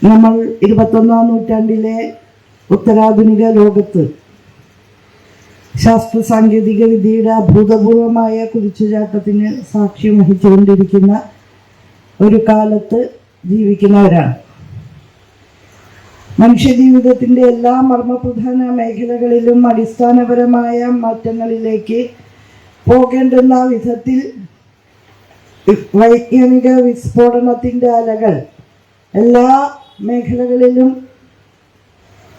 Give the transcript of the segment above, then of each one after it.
നമ്മൾ 21ാം നൂറ്റാണ്ടിലെ ഉത്തരാധുനിക ലോകത്ത് ശാസ്ത്ര സാങ്കേതിക വിദ്യയുടെ അഭൂതപൂർവമായ കുതിച്ചുചാട്ടത്തിന് സാക്ഷ്യം വഹിച്ചുകൊണ്ടിരിക്കുന്ന ഒരു കാലത്ത് ജീവിക്കുന്നവരാണ്. മനുഷ്യജീവിതത്തിൻ്റെ എല്ലാ മർമ്മപ്രധാന മേഖലകളിലും അടിസ്ഥാനപരമായ മാറ്റങ്ങളിലേക്ക് പോകേണ്ടുന്ന വിധത്തിൽ വൈജ്ഞാനിക വിസ്ഫോടനത്തിൻ്റെ അലകൾ എല്ലാ മേഖലകളിലും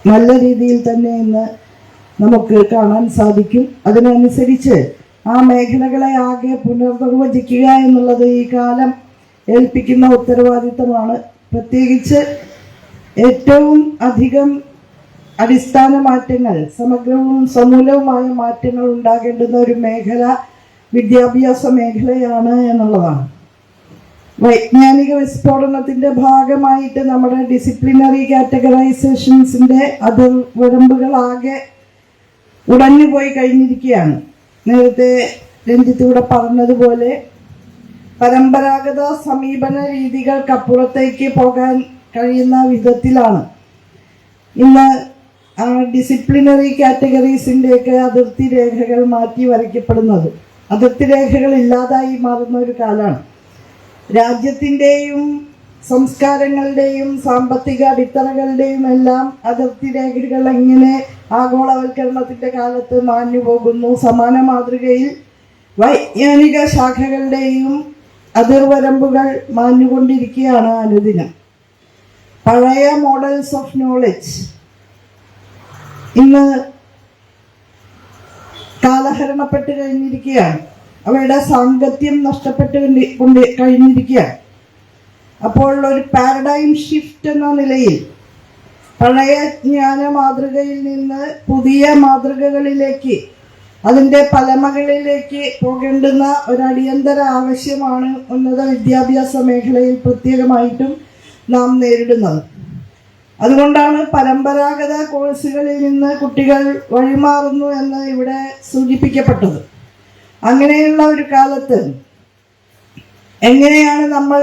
നല്ല രീതിയിൽ തന്നെ ഇന്ന് നമുക്ക് കാണാൻ സാധിക്കും. അതിനനുസരിച്ച് ആ മേഖലകളെ ആകെ പുനർനിർവചിക്കുക എന്നുള്ളത് ഈ കാലം ഏൽപ്പിക്കുന്ന ഉത്തരവാദിത്തമാണ്. പ്രത്യേകിച്ച് ഏറ്റവും അധികം അടിസ്ഥാന മാറ്റങ്ങൾ, സമഗ്രവും സമൂലവുമായ മാറ്റങ്ങൾ ഉണ്ടാകേണ്ടുന്ന ഒരു മേഖല വിദ്യാഭ്യാസ മേഖലയാണ് എന്നുള്ളതാണ്. വൈജ്ഞാനിക വിസ്ഫോടനത്തിൻ്റെ ഭാഗമായിട്ട് നമ്മുടെ ഡിസിപ്ലിനറി കാറ്റഗറൈസേഷൻസിൻ്റെ അതിർവരമ്പുകളാകെ ഉടഞ്ഞുപോയി കഴിഞ്ഞിരിക്കുകയാണ്. നേരത്തെ രഞ്ജിത്ത് ഇവിടെ പറഞ്ഞതുപോലെ പരമ്പരാഗത സമീപന രീതികൾക്കപ്പുറത്തേക്ക് പോകാൻ കഴിയുന്ന വിധത്തിലാണ് ഇന്ന് ഡിസിപ്ലിനറി കാറ്റഗറീസിൻ്റെയൊക്കെ അതിർത്തി രേഖകൾ മാറ്റി വരയ്ക്കപ്പെടുന്നത്. അതിർത്തി രേഖകൾ ഇല്ലാതായി മാറുന്ന ഒരു കാലമാണ്. രാജ്യത്തിൻ്റെയും സംസ്കാരങ്ങളുടെയും സാമ്പത്തിക അടിത്തറകളുടെയും എല്ലാം അതിർത്തി രേഖകൾ എങ്ങനെ ആഗോളവൽക്കരണത്തിൻ്റെ കാലത്ത് മാഞ്ഞു പോകുന്നു. സമാന മാതൃകയിൽ വൈജ്ഞാനിക ശാഖകളുടെയും അതിർവരമ്പുകൾ മാഞ്ഞുകൊണ്ടിരിക്കുകയാണ് അനുദിനം. പഴയ മോഡൽസ് ഓഫ് നോളജ് ഇന്ന് കാലഹരണപ്പെട്ട് കഴിഞ്ഞിരിക്കുകയാണ്. അവയുടെ സാങ്കത്യം നഷ്ടപ്പെട്ട് കഴിഞ്ഞിരിക്കുകയാണ്. അപ്പോൾ ഒരു പാരഡൈം ഷിഫ്റ്റ് എന്ന നിലയിൽ പഴയ ജ്ഞാന മാതൃകയിൽ നിന്ന് പുതിയ മാതൃകകളിലേക്ക്, അതിൻ്റെ പലമകളിലേക്ക് പോകേണ്ടുന്ന ഒരടിയന്തര ആവശ്യമാണ് ഉന്നത വിദ്യാഭ്യാസ മേഖലയിൽ പ്രത്യേകമായിട്ടും നാം നേരിടുന്നത്. അതുകൊണ്ടാണ് പരമ്പരാഗത കോഴ്സുകളിൽ നിന്ന് കുട്ടികൾ വഴിമാറുന്നു എന്ന് ഇവിടെ സൂചിപ്പിക്കപ്പെട്ടത്. അങ്ങനെയുള്ള ഒരു കാലത്ത് എങ്ങനെയാണ് നമ്മൾ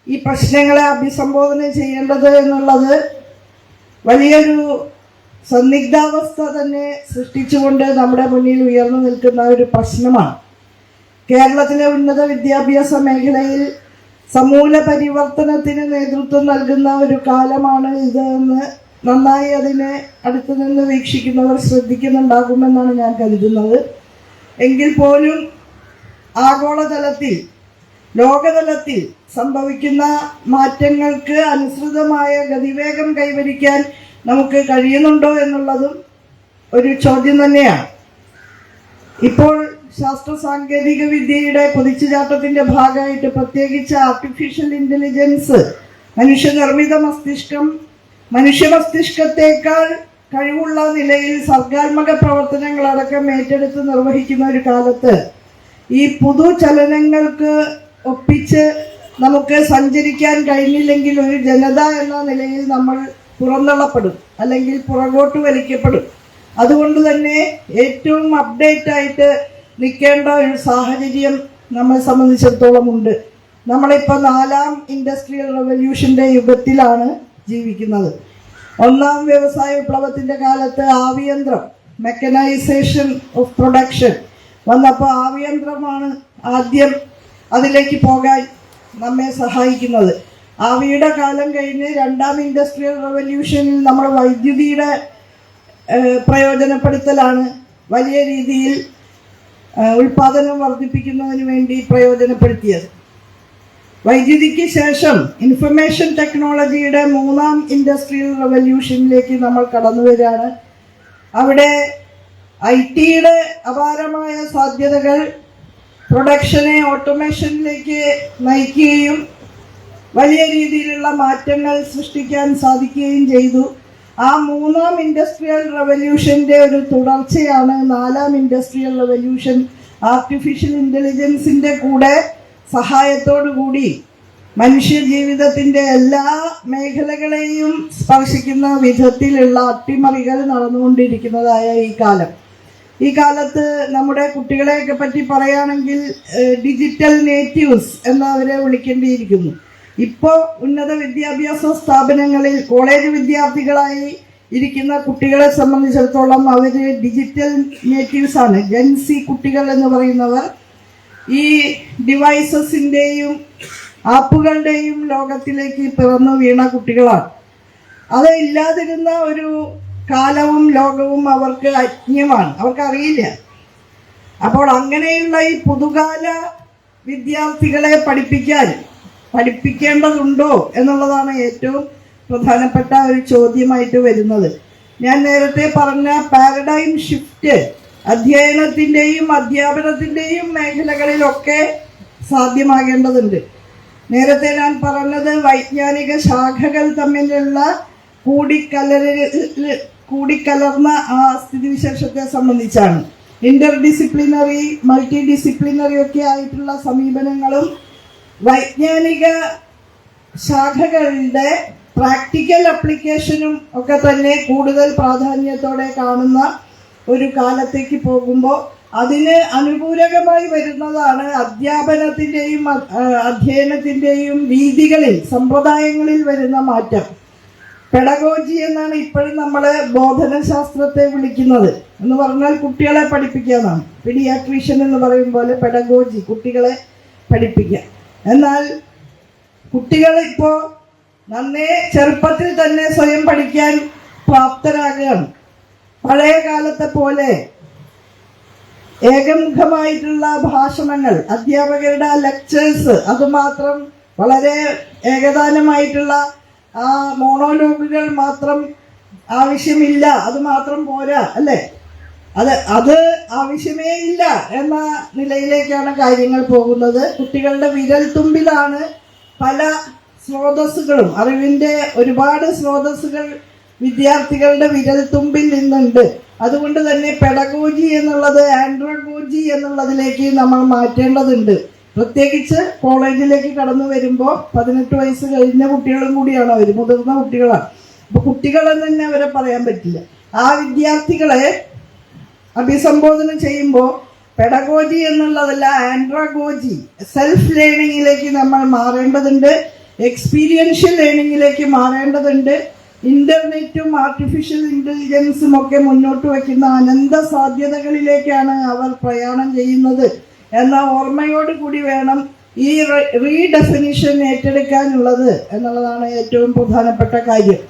ഈ പ്രശ്നങ്ങളെ അഭിസംബോധന ചെയ്യേണ്ടത് എന്നുള്ളത് വലിയൊരു സന്ദിഗ്ധാവസ്ഥ തന്നെ സൃഷ്ടിച്ചുകൊണ്ട് നമ്മുടെ മുന്നിൽ ഉയർന്നു നിൽക്കുന്ന ഒരു പ്രശ്നമാണ്. കേരളത്തിലെ ഉന്നത വിദ്യാഭ്യാസ മേഖലയിൽ സമൂല പരിവർത്തനത്തിന് നേതൃത്വം നൽകുന്ന ഒരു കാലമാണ് ഇത് എന്ന് നന്നായി അതിനെ അടുത്തു നിന്ന് വീക്ഷിക്കുന്നവർ ശ്രദ്ധിക്കുന്നുണ്ടാകുമെന്നാണ് ഞാൻ കരുതുന്നത്. എങ്കിൽ പോലും ആഗോളതലത്തിൽ, ലോകതലത്തിൽ സംഭവിക്കുന്ന മാറ്റങ്ങൾക്ക് അനുസൃതമായ ഗതിവേഗം കൈവരിക്കാൻ നമുക്ക് കഴിയുന്നുണ്ടോ എന്നുള്ളതും ഒരു ചോദ്യം തന്നെയാണ്. ഇപ്പോൾ ശാസ്ത്ര സാങ്കേതിക വിദ്യയുടെ കുതിച്ചുചാട്ടത്തിൻ്റെ ഭാഗമായിട്ട് പ്രത്യേകിച്ച് ആർട്ടിഫിഷ്യൽ ഇൻ്റലിജൻസ്, മനുഷ്യനിർമ്മിത മസ്തിഷ്കം മനുഷ്യ മസ്തിഷ്കത്തേക്കാൾ കഴിവുള്ള നിലയിൽ സർഗാത്മക പ്രവർത്തനങ്ങളടക്കം ഏറ്റെടുത്ത് നിർവഹിക്കുന്ന ഒരു കാലത്ത് ഈ പുതുചലനങ്ങൾക്ക് ഒപ്പിച്ച് നമുക്ക് സഞ്ചരിക്കാൻ കഴിഞ്ഞില്ലെങ്കിൽ ഒരു ജനത എന്ന നിലയിൽ നമ്മൾ പുറന്തള്ളപ്പെടും, അല്ലെങ്കിൽ പുറകോട്ട് വലിക്കപ്പെടും. അതുകൊണ്ട് തന്നെ ഏറ്റവും അപ്ഡേറ്റ് ആയിട്ട് നിൽക്കേണ്ട ഒരു സാഹചര്യം നമ്മെ സംബന്ധിച്ചിടത്തോളം ഉണ്ട്. നമ്മളിപ്പോൾ 4ാം ഇൻഡസ്ട്രിയൽ റവല്യൂഷൻ്റെ യുഗത്തിലാണ് ജീവിക്കുന്നത്. 1ാം വ്യവസായ വിപ്ലവത്തിൻ്റെ കാലത്ത് ആവിയന്ത്രം, മെക്കനൈസേഷൻ ഓഫ് പ്രൊഡക്ഷൻ വന്നപ്പോൾ ആവിയന്ത്രമാണ് ആദ്യം അതിലേക്ക് പോകാൻ നമ്മെ സഹായിക്കുന്നത്. ആവിയുടെ കാലം കഴിഞ്ഞ് 2ാം ഇൻഡസ്ട്രിയൽ റവല്യൂഷനിൽ നമ്മൾ വൈദ്യുതിയുടെ പ്രയോജനപ്പെടുത്തലാണ് വലിയ രീതിയിൽ ഉൽപാദനം വർദ്ധിപ്പിക്കുന്നതിന് വേണ്ടി പ്രയോജനപ്പെടുത്തിയത്. വൈദ്യുതിക്ക് ശേഷം ഇൻഫർമേഷൻ ടെക്നോളജിയുടെ 3ാം ഇൻഡസ്ട്രിയൽ റവല്യൂഷനിലേക്ക് നമ്മൾ കടന്നു വരികയാണ്. അവിടെ IT-യുടെ അപാരമായ സാധ്യതകൾ പ്രൊഡക്ഷനെ ഓട്ടോമേഷനിലേക്ക് നയിക്കുകയും വലിയ രീതിയിലുള്ള മാറ്റങ്ങൾ സൃഷ്ടിക്കാൻ സാധിക്കുകയും ചെയ്തു. ആ 3ാം ഇൻഡസ്ട്രിയൽ റവല്യൂഷൻ്റെ ഒരു തുടർച്ചയാണ് 4ാം ഇൻഡസ്ട്രിയൽ റവല്യൂഷൻ. ആർട്ടിഫിഷ്യൽ ഇൻ്റലിജൻസിൻ്റെ കൂടെ സഹായത്തോടു കൂടി മനുഷ്യ ജീവിതത്തിൻ്റെ എല്ലാ മേഖലകളെയും സ്പർശിക്കുന്ന വിധത്തിലുള്ള അട്ടിമറികൾ നടന്നുകൊണ്ടിരിക്കുന്നതായ ഈ കാലത്ത് നമ്മുടെ കുട്ടികളെയൊക്കെ പറ്റി പറയുകയാണെങ്കിൽ ഡിജിറ്റൽ നേറ്റീവ്സ് എന്നവരെ വിളിക്കേണ്ടിയിരിക്കുന്നു. ഇപ്പോൾ ഉന്നത വിദ്യാഭ്യാസ സ്ഥാപനങ്ങളിൽ കോളേജ് വിദ്യാർത്ഥികളായി ഇരിക്കുന്ന കുട്ടികളെ സംബന്ധിച്ചിടത്തോളം അവർ ഡിജിറ്റൽ നേറ്റീവ്സ് ആണ്. ജെൻസി കുട്ടികൾ എന്ന് പറയുന്നവർ ഈ ഡിവൈസസിൻ്റെയും ആപ്പുകളുടെയും ലോകത്തിലേക്ക് പിറന്നു വീണ കുട്ടികളാണ്. അത് ഇല്ലാതിരുന്ന ഒരു കാലവും ലോകവും അവർക്ക് അജ്ഞമാണ്, അവർക്കറിയില്ല. അപ്പോൾ അങ്ങനെയുള്ള ഈ പുതുകാല വിദ്യാർത്ഥികളെ പഠിപ്പിക്കേണ്ടതുണ്ടോ എന്നുള്ളതാണ് ഏറ്റവും പ്രധാനപ്പെട്ട ഒരു ചോദ്യമായിട്ട് വരുന്നത്. ഞാൻ നേരത്തെ പറഞ്ഞ പാരഡൈം ഷിഫ്റ്റ് അധ്യയനത്തിൻ്റെയും അധ്യാപനത്തിൻ്റെയും മേഖലകളിലൊക്കെ സാധ്യമാകേണ്ടതുണ്ട്. നേരത്തെ ഞാൻ പറഞ്ഞത് വൈജ്ഞാനിക ശാഖകൾ തമ്മിലുള്ള കൂടിക്കലർന്ന ആ സ്ഥിതിവിശേഷത്തെ സംബന്ധിച്ചാണ്. ഇന്റർ ഡിസിപ്ലിനറി, മൾട്ടി ഡിസിപ്ലിനറി ഒക്കെ ആയിട്ടുള്ള സമീപനങ്ങളും വൈജ്ഞാനിക ശാഖകളുടെ പ്രാക്ടിക്കൽ അപ്ലിക്കേഷനും ഒക്കെ തന്നെ കൂടുതൽ പ്രാധാന്യത്തോടെ കാണുന്ന ഒരു കാലത്തേക്ക് പോകുമ്പോൾ അതിന് അനുകൂലമായി വരുന്നതാണ് അധ്യാപനത്തിൻ്റെയും അധ്യയനത്തിൻ്റെയും രീതികളിൽ, സമ്പ്രദായങ്ങളിൽ വരുന്ന മാറ്റം. പെഡഗോജി എന്നാണ് ഇപ്പോഴും നമ്മൾ ബോധനശാസ്ത്രത്തെ വിളിക്കുന്നത്. എന്ന് പറഞ്ഞാൽ കുട്ടികളെ പഠിപ്പിക്കാനാണ്. പീഡിയാട്രീഷ്യൻ എന്ന് പറയും പോലെ പെഡഗോജി, കുട്ടികളെ പഠിപ്പിക്കുക. എന്നാൽ കുട്ടികൾ ഇപ്പോൾ നന്നേ ചെറുപ്പത്തിൽ തന്നെ സ്വയം പഠിക്കാൻ പ്രാപ്തരാകുകയാണ്. പഴയ കാലത്തെ പോലെ ഏകമുഖമായിട്ടുള്ള ഭാഷണങ്ങൾ, അധ്യാപകരുടെ ലെക്ചേഴ്സ് അതുമാത്രം വളരെ ഏകദാനമായിട്ടുള്ള ആ മോണോലോഗുകൾ മാത്രം ആവശ്യമില്ല, അത് മാത്രം പോരാ, അല്ലേ? അത് ആവശ്യമേ ഇല്ല എന്ന നിലയിലേക്കാണ് കാര്യങ്ങൾ പോകുന്നത്. കുട്ടികളുടെ വിരൽത്തുമ്പിലാണ് പല സ്രോതസ്സുകളും, അറിവിൻ്റെ ഒരുപാട് സ്രോതസ്സുകൾ വിദ്യാർത്ഥികളുടെ വിരൽത്തുമ്പിൽ നിന്നുണ്ട്. അതുകൊണ്ട് തന്നെ പെഡഗോജി എന്നുള്ളത് ആൻഡ്രോഗോജി എന്നുള്ളതിലേക്ക് നമ്മൾ മാറ്റേണ്ടതുണ്ട്. പ്രത്യേകിച്ച് കോളേജിലേക്ക് കടന്നു വരുമ്പോൾ 18 വയസ്സ് കഴിഞ്ഞ കുട്ടികളും കൂടിയാണ് അവർ, മുതിർന്ന കുട്ടികളാണ്. അപ്പോൾ കുട്ടികളെന്ന് തന്നെ അവരെ പറയാൻ പറ്റില്ല. ആ വിദ്യാർത്ഥികളെ അഭിസംബോധന ചെയ്യുമ്പോൾ പെഡഗോജി എന്നുള്ളതല്ല, ആൻഡ്രോഗോജി, സെൽഫ് ലേണിങ്ങിലേക്ക് നമ്മൾ മാറേണ്ടതുണ്ട്. എക്സ്പീരിയൻഷ്യൽ ലേണിങ്ങിലേക്ക് മാറേണ്ടതുണ്ട്. ഇന്റർനെറ്റും ആർട്ടിഫിഷ്യൽ ഇന്റലിജൻസും ഒക്കെ മുന്നോട്ട് വയ്ക്കുന്ന അനന്ത സാധ്യതകളിലേക്കാണ് അവർ പ്രയാണം ചെയ്യുന്നത് എന്ന ഓർമ്മയോട് കൂടി വേണം ഈ റീഡെഫിനിഷൻ ഏറ്റെടുക്കാനുള്ളത് എന്നുള്ളതാണ് ഏറ്റവും പ്രധാനപ്പെട്ട കാര്യം.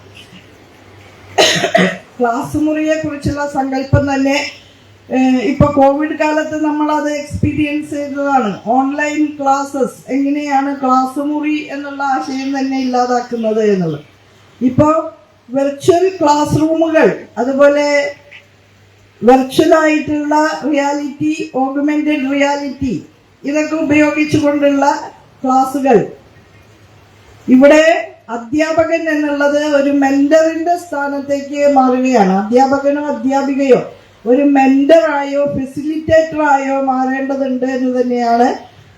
ക്ലാസ് മുറിയെ കുറിച്ചുള്ള സങ്കല്പം തന്നെ ഇപ്പോൾ കോവിഡ് കാലത്ത് നമ്മളത് എക്സ്പീരിയൻസ് ചെയ്തതാണ്. ഓൺലൈൻ ക്ലാസ്സസ്, എങ്ങനെയാണ് ക്ലാസ് മുറി എന്നുള്ള ആശയം തന്നെ ഇല്ലാതാക്കുന്നത് എന്നുള്ളത്. ഇപ്പോൾ വെർച്വൽ ക്ലാസ് റൂമുകൾ, അതുപോലെ വെർച്വലായിട്ടുള്ള റിയാലിറ്റി, ഓഗ്മെന്റഡ് റിയാലിറ്റി, ഇതൊക്കെ ഉപയോഗിച്ചുകൊണ്ടുള്ള ക്ലാസുകൾ. ഇവിടെ അധ്യാപകൻ എന്നുള്ളത് ഒരു മെന്ററിന്റെ സ്ഥാനത്തേക്ക് മാറുകയാണ്. അധ്യാപകനോ അധ്യാപികയോ ഒരു മെന്ററായോ ഫെസിലിറ്റേറ്ററായോ മാറേണ്ടതുണ്ട് എന്ന് തന്നെയാണ്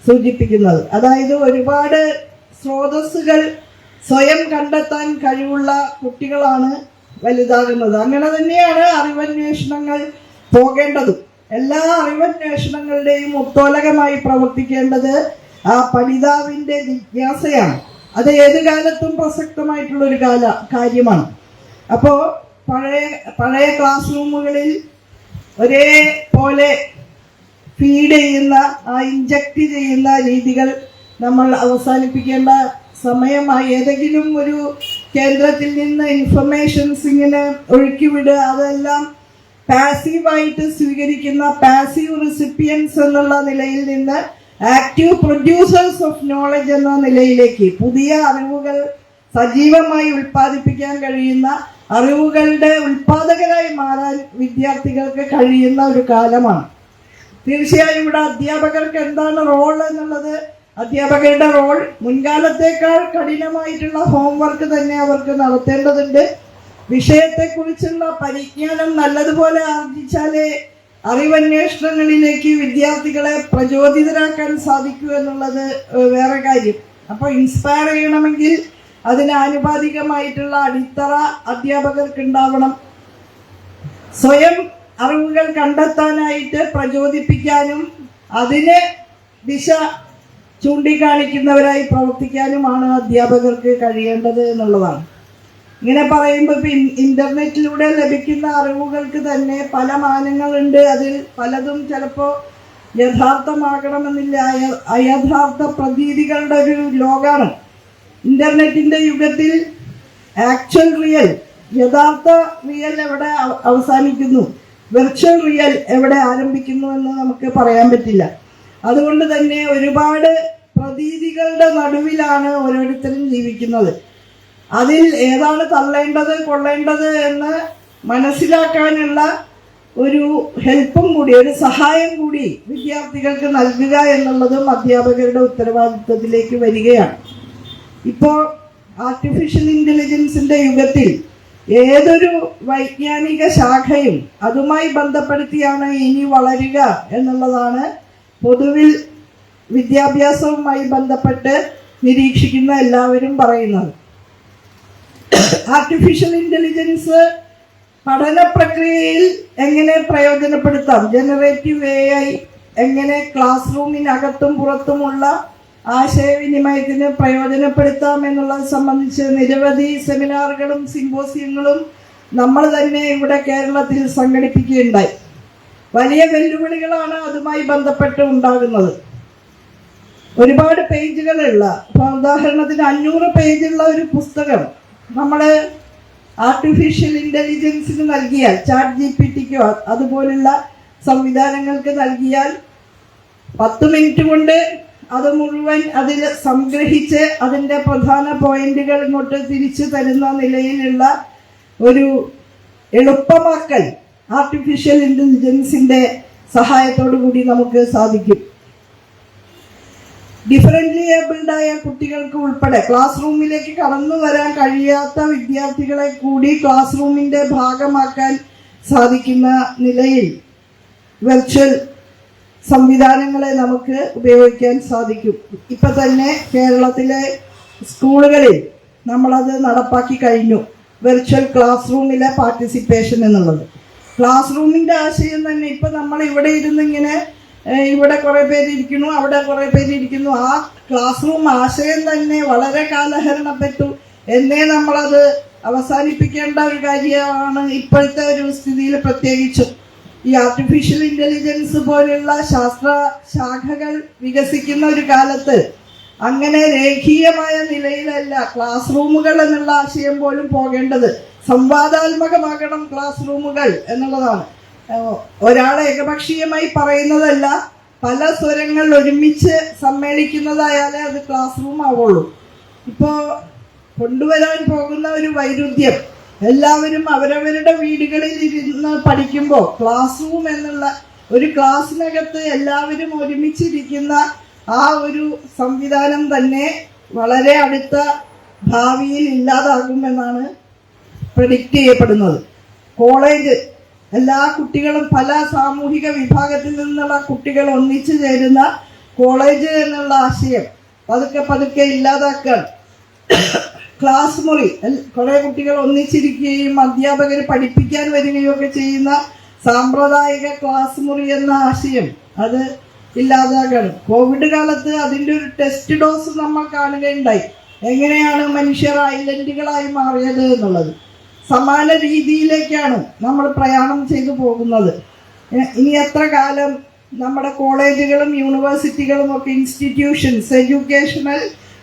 സൂചിപ്പിക്കുന്നത്. അതായത് ഒരുപാട് സ്രോതസ്സുകൾ സ്വയം കണ്ടെത്താൻ കഴിവുള്ള കുട്ടികളാണ് വലുതാകുന്നത്. അങ്ങനെ തന്നെയാണ് അറിവന്വേഷണങ്ങൾ പോകേണ്ടതും. എല്ലാ അറിവന്വേഷണങ്ങളുടെയും ഉത്തോലകമായി പ്രവർത്തിക്കേണ്ടത് ആ പഠിതാവിൻ്റെ ജിജ്ഞാസയാണ്. അത് ഏത് കാലത്തും പ്രസക്തമായിട്ടുള്ളൊരു കാര്യമാണ്. അപ്പോൾ പഴയ ക്ലാസ് റൂമുകളിൽ ഒരേപോലെ ഫീഡ് ചെയ്യുന്ന, ഇഞ്ചക്ട് ചെയ്യുന്ന രീതികൾ നമ്മൾ അവസാനിപ്പിക്കേണ്ട സമയമായി. ഏതെങ്കിലും ഒരു കേന്ദ്രത്തിൽ നിന്ന് ഇൻഫർമേഷൻസ് ഇങ്ങനെ ഒഴുക്കിവിടുക, അതെല്ലാം പാസീവായിട്ട് സ്വീകരിക്കുന്ന പാസീവ് റെസിപ്പിയൻസ് എന്നുള്ള നിലയിൽ നിന്ന് ആക്റ്റീവ് പ്രൊഡ്യൂസേഴ്സ് ഓഫ് നോളജ് എന്ന നിലയിലേക്ക് പുതിയ അറിവുകൾ സജീവമായി ഉൽപ്പാദിപ്പിക്കാൻ കഴിയുന്ന അറിവുകളുടെ ഉൽപ്പാദകരായി മാറാൻ വിദ്യാർത്ഥികൾക്ക് കഴിയുന്ന ഒരു കാലമാണ്. തീർച്ചയായും ഇവിടെ അധ്യാപകർക്ക് എന്താണ് റോൾ എന്നുള്ളത്, അധ്യാപകരുടെ റോൾ മുൻകാലത്തേക്കാൾ കഠിനമായിട്ടുള്ള ഹോംവർക്ക് തന്നെ അവർക്ക് നടത്തേണ്ടതുണ്ട്. വിഷയത്തെക്കുറിച്ചുള്ള പരിജ്ഞാനം നല്ലതുപോലെ ആർജിച്ചാലേ അറിവന്വേഷണങ്ങളിലേക്ക് വിദ്യാർത്ഥികളെ പ്രചോദിതരാക്കാൻ സാധിക്കൂ എന്നുള്ളത് വേറെ കാര്യം. അപ്പോൾ ഇൻസ്പയർ ചെയ്യണമെങ്കിൽ അതിന് ആനുപാതികമായിട്ടുള്ള അടിത്തറ അധ്യാപകർക്ക് ഉണ്ടാവണം. സ്വയം അറിവുകൾ കണ്ടെത്താനായിട്ട് പ്രചോദിപ്പിക്കാനും അതിന് ദിശ ചൂണ്ടിക്കാണിക്കുന്നവരായി പ്രവർത്തിക്കാനുമാണ് അധ്യാപകർക്ക് കഴിയേണ്ടത് എന്നുള്ളതാണ്. ഇങ്ങനെ പറയുമ്പോൾ ഇപ്പം ഇൻ്റർനെറ്റിലൂടെ ലഭിക്കുന്ന അറിവുകൾക്ക് തന്നെ പല മാനങ്ങളുണ്ട്. അതിൽ പലതും ചിലപ്പോൾ യഥാർത്ഥമാകണമെന്നില്ല, അയഥാർത്ഥ പ്രതീതികളുടെ ഒരു ലോകമാണ് ഇൻ്റർനെറ്റിൻ്റെ യുഗത്തിൽ. ആക്ച്വൽ റിയൽ, യഥാർത്ഥ റിയൽ എവിടെ അവസാനിക്കുന്നു, വെർച്വൽ റിയൽ എവിടെ ആരംഭിക്കുന്നു എന്ന് നമുക്ക് പറയാൻ പറ്റില്ല. അതുകൊണ്ട് തന്നെ ഒരുപാട് പ്രതീതികളുടെ നടുവിലാണ് ഓരോരുത്തരും ജീവിക്കുന്നത്. അതിൽ ഏതാണ് തള്ളേണ്ടത് കൊള്ളേണ്ടത് എന്ന് മനസ്സിലാക്കാനുള്ള ഒരു ഹെൽപ്പും കൂടി, ഒരു സഹായം കൂടി വിദ്യാർത്ഥികൾക്ക് നൽകുക എന്നുള്ളതും അധ്യാപകരുടെ ഉത്തരവാദിത്വത്തിലേക്ക് വരികയാണ്. ഇപ്പോൾ ആർട്ടിഫിഷ്യൽ ഇൻ്റലിജൻസിൻ്റെ യുഗത്തിൽ ഏതൊരു വൈജ്ഞാനിക ശാഖയും അതുമായി ബന്ധപ്പെടുത്തിയാണ് ഇനി വളരുക എന്നുള്ളതാണ് പൊതുവിൽ വിദ്യാഭ്യാസവുമായി ബന്ധപ്പെട്ട് നിരീക്ഷിക്കുന്ന എല്ലാവരും പറയുന്നത്. ആർട്ടിഫിഷ്യൽ ഇൻ്റലിജൻസ് പഠന പ്രക്രിയയിൽ എങ്ങനെ പ്രയോജനപ്പെടുത്താം, ജനറേറ്റീവ് AI എങ്ങനെ ക്ലാസ് റൂമിനകത്തും പുറത്തുമുള്ള ആശയവിനിമയത്തിന് പ്രയോജനപ്പെടുത്താം എന്നുള്ളത് സംബന്ധിച്ച് നിരവധി സെമിനാറുകളും സിമ്പോസിയങ്ങളും നമ്മൾ തന്നെ ഇവിടെ കേരളത്തിൽ സംഘടിപ്പിക്കുകയുണ്ടായി. വലിയ വെല്ലുവിളികളാണ് അതുമായി ബന്ധപ്പെട്ട് ഉണ്ടാകുന്നത്. ഒരുപാട് പേജുകളുള്ള, ഇപ്പോൾ ഉദാഹരണത്തിന് 500 പേജുള്ള ഒരു പുസ്തകം നമ്മൾ ആർട്ടിഫിഷ്യൽ ഇൻ്റലിജൻസിന് നൽകിയാൽ, ChatGPTക്കോ അതുപോലുള്ള സംവിധാനങ്ങൾക്ക് നൽകിയാൽ 10 മിനിറ്റ് കൊണ്ട് അത് മുഴുവൻ അതിൽ സംഗ്രഹിച്ച് അതിൻ്റെ പ്രധാന പോയിന്റുകൾ ഇങ്ങോട്ട് തിരിച്ചു തരുന്ന നിലയിലുള്ള ഒരു എളുപ്പമാക്കൽ ആർട്ടിഫിഷ്യൽ ഇൻ്റലിജൻസിൻ്റെ സഹായത്തോടു കൂടി നമുക്ക് സാധിക്കും. ഡിഫറൻ്റ്ലി ഏബിൾഡായ കുട്ടികൾക്ക് ഉൾപ്പെടെ ക്ലാസ് റൂമിലേക്ക് കടന്നു വരാൻ കഴിയാത്ത വിദ്യാർത്ഥികളെ കൂടി ക്ലാസ് റൂമിൻ്റെ ഭാഗമാക്കാൻ സാധിക്കുന്ന നിലയിൽ വെർച്വൽ സംവിധാനങ്ങളെ നമുക്ക് ഉപയോഗിക്കാൻ സാധിക്കും. ഇപ്പം തന്നെ കേരളത്തിലെ സ്കൂളുകളിൽ നമ്മളത് നടപ്പാക്കി കഴിഞ്ഞു, വെർച്വൽ ക്ലാസ് റൂമിലെ പാർട്ടിസിപ്പേഷൻ എന്നുള്ളത്. ക്ലാസ് റൂമിൻ്റെ ആശയം തന്നെ ഇപ്പം നമ്മൾ ഇവിടെ ഇരുന്നിങ്ങനെ ഇവിടെ കുറേ പേരിയ്ക്കുന്നു, അവിടെ കുറേ പേരിയ്ക്കുന്നു, ആ ക്ലാസ് റൂം ആശയം തന്നെ വളരെ കാലഹരണപ്പെട്ടു. എന്നേ നമ്മളത് അവസാനിപ്പിക്കേണ്ട ഒരു കാര്യമാണ് ഇപ്പോഴത്തെ ഒരു സ്ഥിതിയിൽ. പ്രത്യേകിച്ചും ഈ ആർട്ടിഫിഷ്യൽ ഇൻ്റലിജൻസ് പോലെയുള്ള ശാസ്ത്ര ശാഖകൾ വികസിക്കുന്ന ഒരു കാലത്ത് അങ്ങനെ രേഖീയമായ നിലയിലല്ല ക്ലാസ് റൂമുകൾ എന്നുള്ള ആശയം പോലും പോകേണ്ടത്. സംവാദാത്മകമാകണം ക്ലാസ് റൂമുകൾ എന്നുള്ളതാണ്. ഒരാളെ ഏകപക്ഷീയമായി പറയുന്നതല്ല, പല സ്വരങ്ങൾ ഒരുമിച്ച് സമ്മേളിക്കുന്നതായാലേ അത് ക്ലാസ് റൂം ആവുള്ളൂ. ഇപ്പോൾ കൊണ്ടുവരാൻ പോകുന്ന ഒരു വൈരുദ്ധ്യം, എല്ലാവരും അവരവരുടെ വീടുകളിൽ ഇരുന്ന് പഠിക്കുമ്പോൾ ക്ലാസ് റൂം എന്നുള്ള ഒരു ക്ലാസ്സിനകത്ത് എല്ലാവരും ഒരുമിച്ചിരിക്കുന്ന ആ ഒരു സംവിധാനം തന്നെ വളരെ അടുത്ത ഭാവിയിൽ ഇല്ലാതാകുമെന്നാണ് പ്രെഡിക്റ്റ് ചെയ്യപ്പെടുന്നത്. കോളേജ്, എല്ലാ കുട്ടികളും പല സാമൂഹിക വിഭാഗത്തിൽ നിന്നുള്ള കുട്ടികൾ ഒന്നിച്ചു ചേരുന്ന കോളേജ് എന്നുള്ള ആശയം പതുക്കെ പതുക്കെ ഇല്ലാതാക്കാൻ ക്ലാസ് മുറി, കുറേ കുട്ടികൾ ഒന്നിച്ചിരിക്കുകയും അധ്യാപകർ പഠിപ്പിക്കാൻ വരികയും ഒക്കെ ചെയ്യുന്ന സാമ്പ്രദായിക ക്ലാസ് മുറി എന്ന ആശയം അത് ഇല്ലാതാകണം. കോവിഡ് കാലത്ത് അതിൻ്റെ ഒരു ടെസ്റ്റ് ഡോസ് നമ്മൾ കാണുകയുണ്ടായി, എങ്ങനെയാണ് മനുഷ്യർ ഐലൻഡുകളായി മാറിയത് എന്നുള്ളത്. സമാന രീതിയിലേക്കാണ് നമ്മൾ പ്രയാണം ചെയ്തു പോകുന്നത്. ഇനി എത്ര കാലം നമ്മുടെ കോളേജുകളും യൂണിവേഴ്സിറ്റികളും ഒക്കെ ഇൻസ്റ്റിറ്റ്യൂഷൻസ്, എഡ്യൂക്കേഷണൽ